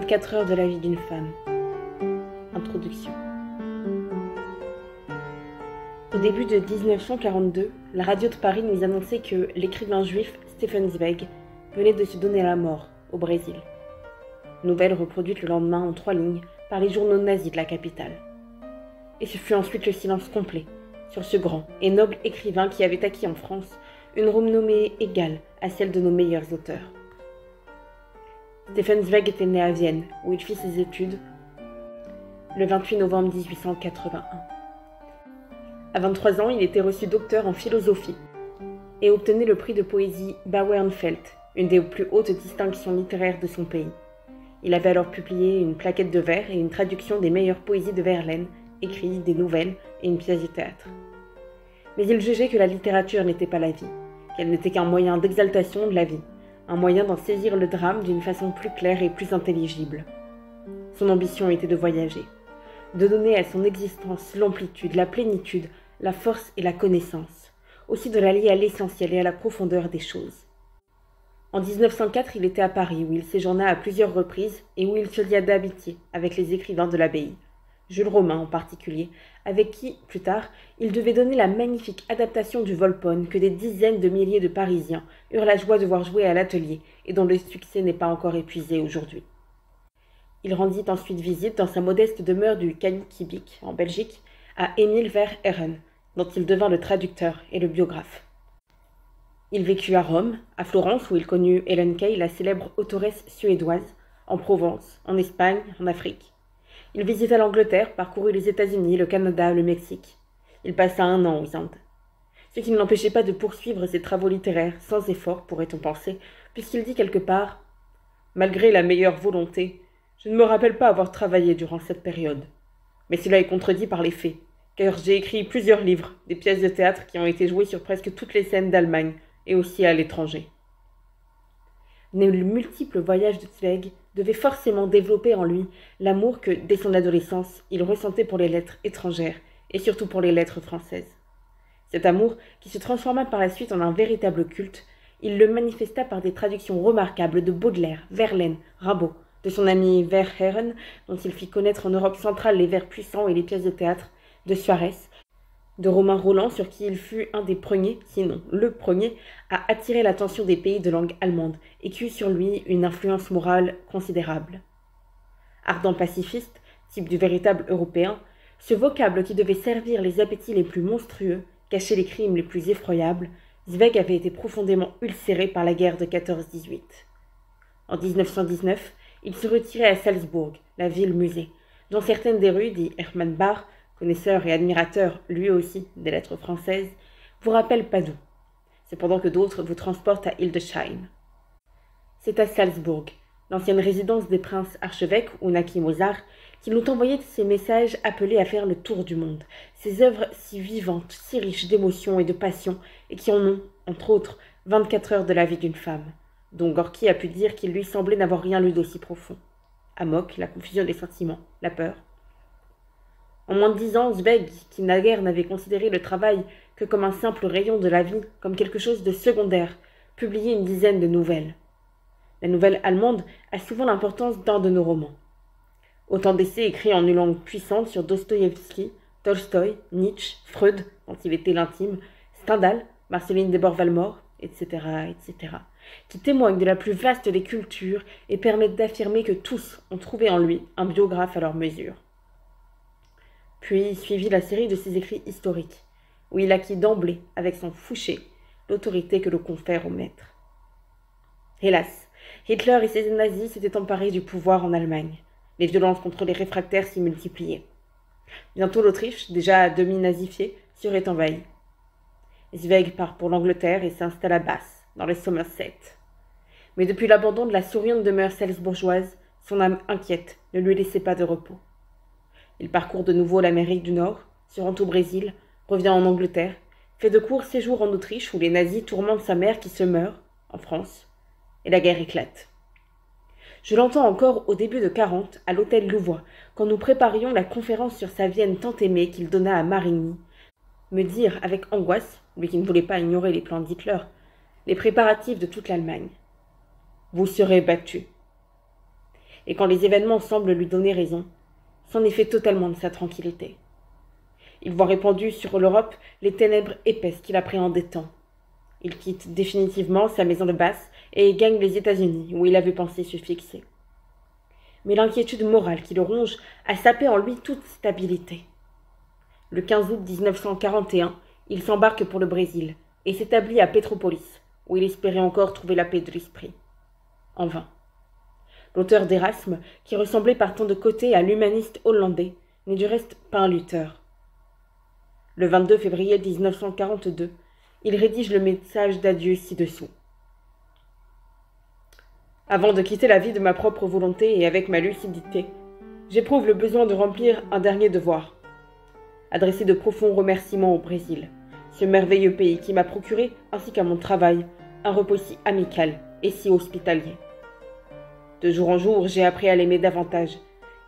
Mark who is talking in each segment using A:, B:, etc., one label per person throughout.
A: 24 heures de la vie d'une femme. Introduction. Au début de 1942, la radio de Paris nous annonçait que l'écrivain juif Stefan Zweig venait de se donner la mort au Brésil. Nouvelle reproduite le lendemain en 3 lignes par les journaux nazis de la capitale. Et ce fut ensuite le silence complet sur ce grand et noble écrivain qui avait acquis en France une renommée égale à celle de nos meilleurs auteurs. Stefan Zweig était né à Vienne, où il fit ses études le 28 novembre 1881. À 23 ans, il était reçu docteur en philosophie et obtenait le prix de poésie Bauernfeld, une des plus hautes distinctions littéraires de son pays. Il avait alors publié une plaquette de vers et une traduction des meilleures poésies de Verlaine, écrit des nouvelles et une pièce de théâtre. Mais il jugeait que la littérature n'était pas la vie, qu'elle n'était qu'un moyen d'exaltation de la vie, un moyen d'en saisir le drame d'une façon plus claire et plus intelligible. Son ambition était de voyager, de donner à son existence l'amplitude, la plénitude, la force et la connaissance, aussi de la lier à l'essentiel et à la profondeur des choses. En 1904, il était à Paris, où il séjourna à plusieurs reprises et où il se lia d'amitié avec les écrivains de l'abbaye, Jules Romain en particulier, avec qui, plus tard, il devait donner la magnifique adaptation du Volpone que des dizaines de milliers de Parisiens eurent la joie de voir jouer à l'atelier et dont le succès n'est pas encore épuisé aujourd'hui. Il rendit ensuite visite dans sa modeste demeure du Kaninkijke, en Belgique, à Émile Verhaeren, dont il devint le traducteur et le biographe. Il vécut à Rome, à Florence où il connut Ellen Key, la célèbre autoresse suédoise, en Provence, en Espagne, en Afrique. Il visita l'Angleterre, parcourut les États-Unis, le Canada, le Mexique. Il passa 1 an aux Indes. Ce qui ne l'empêchait pas de poursuivre ses travaux littéraires, sans effort, pourrait-on penser, puisqu'il dit quelque part « Malgré la meilleure volonté, je ne me rappelle pas avoir travaillé durant cette période. Mais cela est contredit par les faits, car j'ai écrit plusieurs livres, des pièces de théâtre qui ont été jouées sur presque toutes les scènes d'Allemagne, et aussi à l'étranger. » Les multiples voyages de Zweig devaient forcément développer en lui l'amour que, dès son adolescence, il ressentait pour les lettres étrangères, et surtout pour les lettres françaises. Cet amour, qui se transforma par la suite en un véritable culte, il le manifesta par des traductions remarquables de Baudelaire, Verlaine, Rimbaud, de son ami Verhaeren, dont il fit connaître en Europe centrale les vers puissants et les pièces de théâtre, de Suarez, de Romain Rolland, sur qui il fut un des premiers, sinon le premier, à attirer l'attention des pays de langue allemande et qui eut sur lui une influence morale considérable. Ardent pacifiste, type du véritable Européen, ce vocable qui devait servir les appétits les plus monstrueux, cacher les crimes les plus effroyables, Zweig avait été profondément ulcéré par la guerre de 14-18. En 1919, il se retirait à Salzbourg, la ville-musée, dont certaines des rues, dit Hermann Bahr, connaisseur et admirateur, lui aussi, des lettres françaises, vous rappellent Padoue. Cependant que d'autres vous transportent à Hildesheim. C'est à Salzbourg, l'ancienne résidence des princes archevêques où naquit Mozart, qu'ils nous envoyaient ces messages appelés à faire le tour du monde, ces œuvres si vivantes, si riches d'émotions et de passion, et qui en ont, entre autres, 24 heures de la vie d'une femme, dont Gorky a pu dire qu'il lui semblait n'avoir rien lu d'aussi profond. Amok, la confusion des sentiments, la peur. En moins de 10 ans, Zweig, qui naguère n'avait considéré le travail que comme un simple rayon de la vie, comme quelque chose de secondaire, publiait une dizaine de nouvelles. La nouvelle allemande a souvent l'importance d'un de nos romans. Autant d'essais écrits en une langue puissante sur Dostoïevski, Tolstoï, Nietzsche, Freud, dont il était l'intime, Stendhal, Marceline Debord-Valmore, etc., etc., qui témoignent de la plus vaste des cultures et permettent d'affirmer que tous ont trouvé en lui un biographe à leur mesure. Puis suivit la série de ses écrits historiques, où il acquit d'emblée, avec son Fouché, l'autorité que le confère au maître. Hélas, Hitler et ses nazis s'étaient emparés du pouvoir en Allemagne. Les violences contre les réfractaires s'y multipliaient. Bientôt l'Autriche, déjà à demi nazifiée, serait envahie. Zweig part pour l'Angleterre et s'installe à Bath, dans les Somerset. Mais depuis l'abandon de la souriante demeure salzbourgeoise, son âme inquiète ne lui laissait pas de repos. Il parcourt de nouveau l'Amérique du Nord, se rend au Brésil, revient en Angleterre, fait de courts séjours en Autriche où les nazis tourmentent sa mère qui se meurt, en France, et la guerre éclate. Je l'entends encore au début de 40 à l'hôtel Louvois, quand nous préparions la conférence sur sa Vienne tant aimée qu'il donna à Marigny, me dire avec angoisse, lui qui ne voulait pas ignorer les plans d'Hitler, les préparatifs de toute l'Allemagne. Vous serez battus. et quand les événements semblent lui donner raison, s'en est fait totalement de sa tranquillité. Il voit répandues sur l'Europe les ténèbres épaisses qu'il appréhendait tant. Il quitte définitivement sa maison de Basse et gagne les États-Unis, où il avait pensé se fixer. Mais l'inquiétude morale qui le ronge a sapé en lui toute stabilité. Le 15 août 1941, il s'embarque pour le Brésil et s'établit à Pétropolis, où il espérait encore trouver la paix de l'esprit. En vain. L'auteur d'Erasme, qui ressemblait par tant de côtés à l'humaniste hollandais, n'est du reste pas un lutteur. Le 22 février 1942, il rédige le message d'adieu ci-dessous. Avant de quitter la vie de ma propre volonté et avec ma lucidité, j'éprouve le besoin de remplir un dernier devoir. Adresser de profonds remerciements au Brésil, ce merveilleux pays qui m'a procuré, ainsi qu'à mon travail, un repos si amical et si hospitalier. De jour en jour, j'ai appris à l'aimer davantage,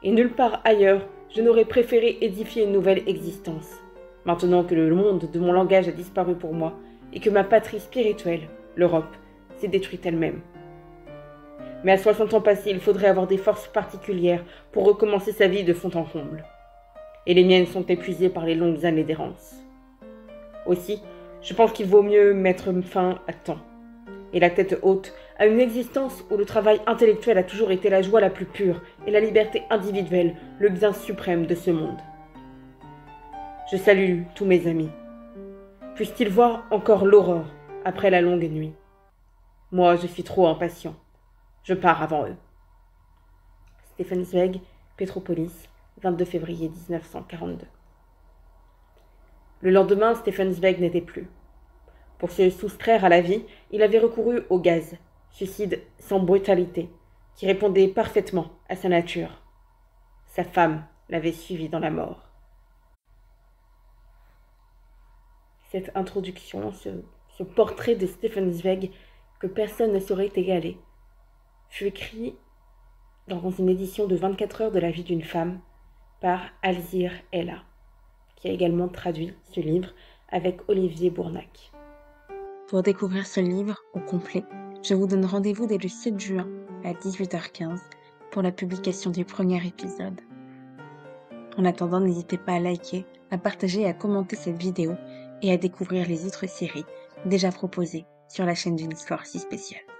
A: et nulle part ailleurs, je n'aurais préféré édifier une nouvelle existence, maintenant que le monde de mon langage a disparu pour moi, et que ma patrie spirituelle, l'Europe, s'est détruite elle-même. Mais à 60 ans passés, il faudrait avoir des forces particulières pour recommencer sa vie de fond en comble. Et les miennes sont épuisées par les longues années d'errance. Aussi, je pense qu'il vaut mieux mettre fin à temps, et la tête haute, à une existence où le travail intellectuel a toujours été la joie la plus pure et la liberté individuelle le bien suprême de ce monde. Je salue tous mes amis. Puissent-ils voir encore l'aurore après la longue nuit. Moi, je suis trop impatient. Je pars avant eux. Stefan Zweig, Pétropolis, 22 février 1942. Le lendemain, Stefan Zweig n'était plus. Pour se soustraire à la vie, il avait recouru au gaz, suicide sans brutalité, qui répondait parfaitement à sa nature. Sa femme l'avait suivi dans la mort. Cette introduction, ce portrait de Stefan Zweig que personne ne saurait égaler, fut écrit dans une édition de 24 heures de la vie d'une femme par Alzire Ella, qui a également traduit ce livre avec Olivier Bournac.
B: Pour découvrir ce livre au complet, je vous donne rendez-vous dès le 7 juin à 18h15 pour la publication du premier épisode. En attendant, n'hésitez pas à liker, à partager et à commenter cette vidéo et à découvrir les autres séries déjà proposées sur la chaîne d'une histoire si spéciale.